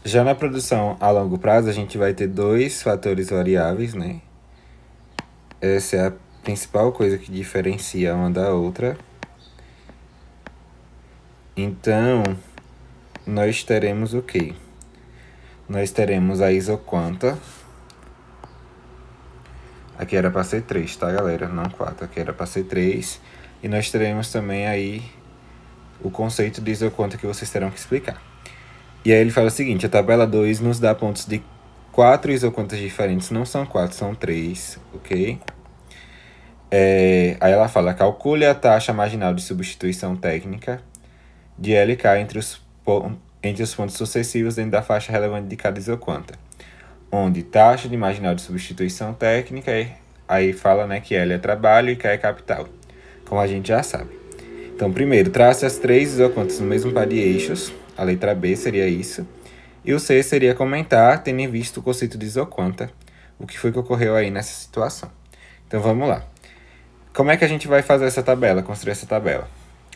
Já na produção a longo prazo, a gente vai ter dois fatores variáveis, né? Essa é a principal coisa que diferencia uma da outra. Então, nós teremos o quê? Nós teremos a isoquanta. Aqui era para ser 3, tá, galera? Não 4. Aqui era para ser 3. E nós teremos também aí o conceito de isoquanta que vocês terão que explicar. E aí ele fala o seguinte, a tabela 2 nos dá pontos de 4 isoquantas diferentes. Não são 4, são 3, ok? Aí ela fala, calcule a taxa marginal de substituição técnica de LK entre os pontos sucessivos dentro da faixa relevante de cada isoquanta. Onde taxa de marginal de substituição técnica, aí fala, né, que L é trabalho e K é capital, como a gente já sabe. Então, primeiro, trace as 3 isoquantas no mesmo par de eixos. A letra B seria isso. E o C seria comentar, tendo em vista o conceito de isoquanta, o que foi que ocorreu aí nessa situação. Então, vamos lá. Como é que a gente vai fazer essa tabela, construir essa tabela?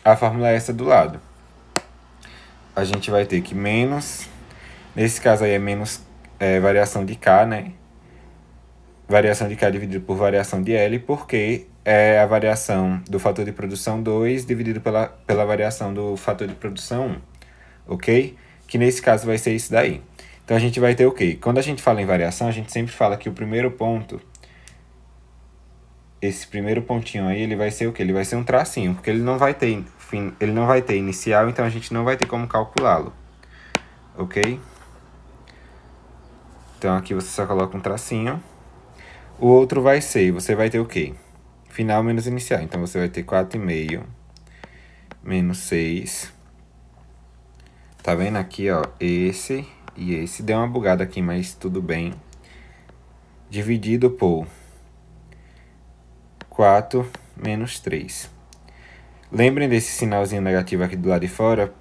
A fórmula é essa do lado. A gente vai ter que menos, nesse caso aí é menos variação de K, né? Variação de K dividido por variação de L, porque é a variação do fator de produção 2 dividido pela variação do fator de produção 1, ok? Que nesse caso vai ser isso daí. Então a gente vai ter o quê? Quando a gente fala em variação, a gente sempre fala que o primeiro ponto, esse primeiro pontinho aí, ele vai ser o quê? Ele vai ser um tracinho, porque ele não vai ter ele não vai ter inicial, então a gente não vai ter como calculá-lo, ok? Então aqui você só coloca um tracinho. O outro vai ser, você vai ter o quê? Final menos inicial, então você vai ter 4,5 menos 6. Tá vendo aqui, ó, esse e esse. Deu uma bugada aqui, mas tudo bem. Dividido por 4 menos 3. Lembrem desse sinalzinho negativo aqui do lado de fora,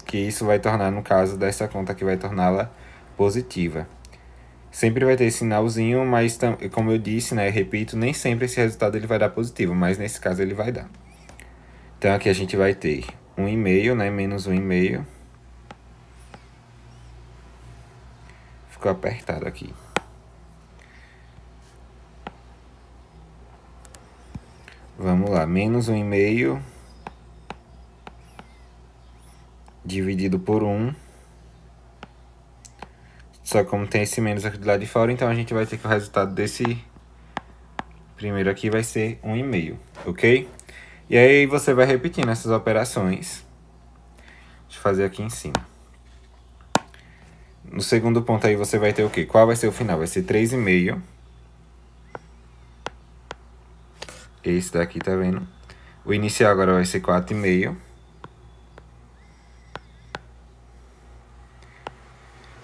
que isso vai tornar, no caso dessa conta aqui, vai torná-la positiva. Sempre vai ter esse sinalzinho, mas como eu disse, né, repito, nem sempre esse resultado ele vai dar positivo, mas nesse caso ele vai dar. Então aqui a gente vai ter 1,5, né, menos 1,5. Ficou apertado aqui. Vamos lá, menos 1,5 dividido por 1. Só como tem esse menos aqui do lado de fora, então a gente vai ter que o resultado desse primeiro aqui vai ser 1,5, ok? E aí você vai repetindo essas operações. Deixa eu fazer aqui em cima. No segundo ponto aí você vai ter o quê? Qual vai ser o final? Vai ser 3,5. Esse daqui, tá vendo? O inicial agora vai ser 4,5.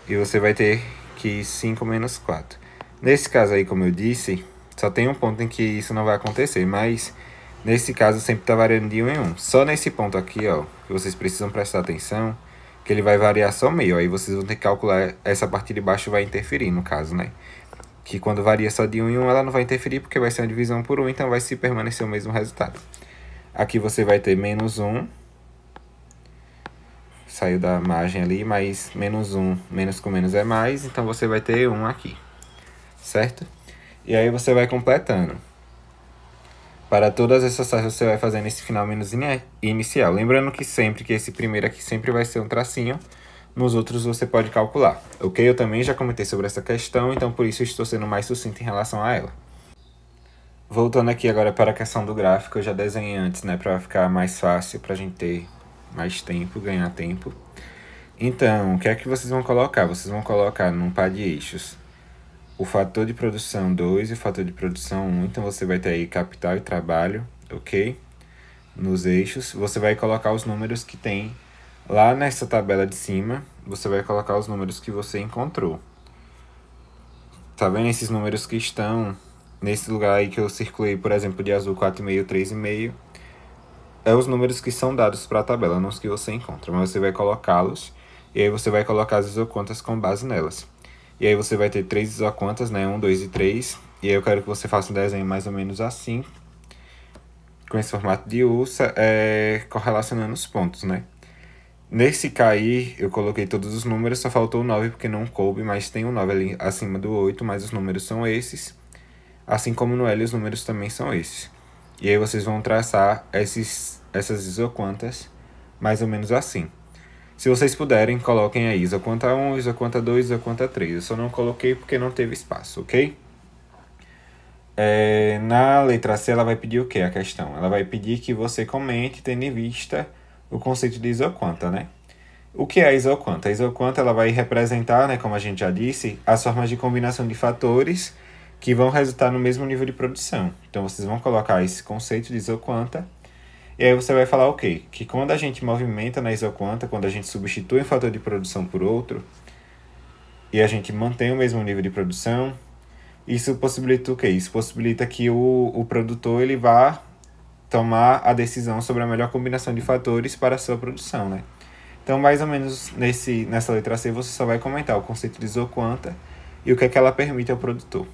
E você vai ter que 5 menos 4. Nesse caso aí, como eu disse, só tem um ponto em que isso não vai acontecer, mas nesse caso sempre está variando de 1 em 1. Só nesse ponto aqui, ó, que vocês precisam prestar atenção, que ele vai variar só meio. Aí vocês vão ter que calcular, essa parte de baixo vai interferir, no caso, né? Que quando varia só de 1 em 1, ela não vai interferir, porque vai ser uma divisão por 1, então vai se permanecer o mesmo resultado. Aqui você vai ter menos 1. Saiu da margem ali, mas menos 1, menos com menos é mais, então você vai ter 1 aqui, certo? E aí você vai completando. Para todas essas taxas você vai fazendo esse final menos inicial. Lembrando que sempre que esse primeiro aqui sempre vai ser um tracinho, nos outros você pode calcular, ok? Eu também já comentei sobre essa questão, então por isso eu estou sendo mais sucinto em relação a ela. Voltando aqui agora para a questão do gráfico, eu já desenhei antes, né, para ficar mais fácil, para a gente ter mais tempo, ganhar tempo. Então, o que é que vocês vão colocar? Vocês vão colocar num par de eixos o fator de produção 2 e o fator de produção 1. Então, você vai ter aí capital e trabalho, ok? Nos eixos. Você vai colocar os números que tem lá nessa tabela de cima. Você vai colocar os números que você encontrou. Tá vendo esses números que estão nesse lugar aí que eu circulei, por exemplo, de azul 4,5, 3,5? É os números que são dados para a tabela, não os que você encontra. Mas você vai colocá-los e aí você vai colocar as isoquantas com base nelas. E aí você vai ter 3 isoquantas, né? 1, 2 e 3. E aí eu quero que você faça um desenho mais ou menos assim, com esse formato de U, correlacionando os pontos, né? Nesse cair, eu coloquei todos os números, só faltou o 9 porque não coube, mas tem um 9 ali acima do 8, mas os números são esses. Assim como no L, os números também são esses. E aí vocês vão traçar essas isoquantas mais ou menos assim. Se vocês puderem, coloquem aí isoquanta 1, isoquanta 2, isoquanta 3. Eu só não coloquei porque não teve espaço, ok? Na letra C, ela vai pedir o que a questão? Ela vai pedir que você comente tendo em vista o conceito de isoquanta, né? O que é a isoquanta? A isoquanta ela vai representar, né, como a gente já disse, as formas de combinação de fatores que vão resultar no mesmo nível de produção. Então, vocês vão colocar esse conceito de isoquanta e aí você vai falar o quê? Que quando a gente movimenta na isoquanta, quando a gente substitui um fator de produção por outro e a gente mantém o mesmo nível de produção, isso possibilita o quê? Isso possibilita que o produtor ele vá tomar a decisão sobre a melhor combinação de fatores para a sua produção, né? Então, mais ou menos nessa letra C, você só vai comentar o conceito de isoquanta e o que é que ela permite ao produtor.